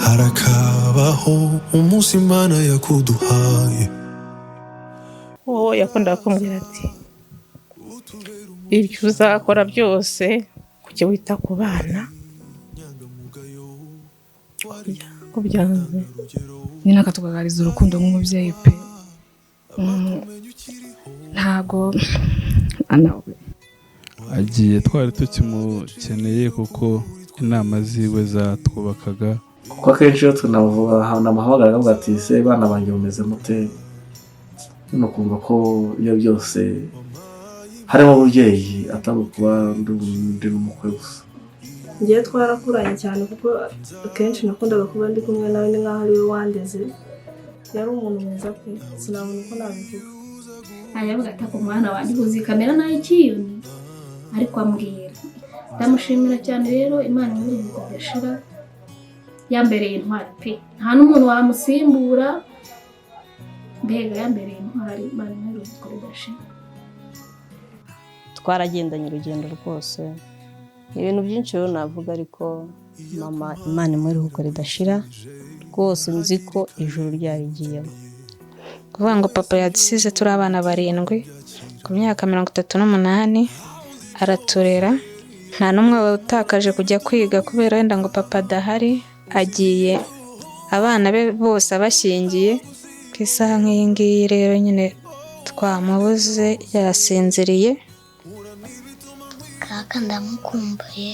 harakabaho umunsi Imana yakuduhaye. Uwo yakundaga kumbwira ati ibyo uzakora byose kujya wita ku bana ko byanze nyine akatugaragariza urukundo nk'umubyeyi pe. Ntago anawe agiye twari tukimukeneye kuko inama ziwe zatwubakaga, kuko akenshi iyo tunamuhamagara avuga ati se bana banjye bumeze mute, no kumva ko iyo byose harimo ababyeyi atari ukuba ndi n'umukwe gusa. ngiye twarakuranye cyane kuko akenshi nakundaga kuba ndi kumwe nawe ni nkaho ari we wandeze. yari umuntu mwiza pe, sinabona uko nabivuga. ayavuga ati ku mwana wanjye uzi kamera nayo ikiyoni, ariko ambwira ndamushimira cyane. Rero Imana muri ubwo gashira yambereye intwari pe, nta n'umuntu wamusimbura, mbega yambereye intwari. Imana muri ubwo gashira twaragendanye urugendo rwose, ibintu byinshi rero navuga, ariko mama Imana muri ubwo ridashira rwose, nzi ko ijuru ryarigiyemo. kuvuga ngo papa yadusize turi abana 7 ku myaka 38, araturera, nta n'umwe utakaje kujya kwiga kubera wenda ngo papa adahari, agiye abana be bose abashyingiye ku isaha nk'iyi ngiyi. rero nyine twamubuze, yasinziriye. kaka ndamukumbuye,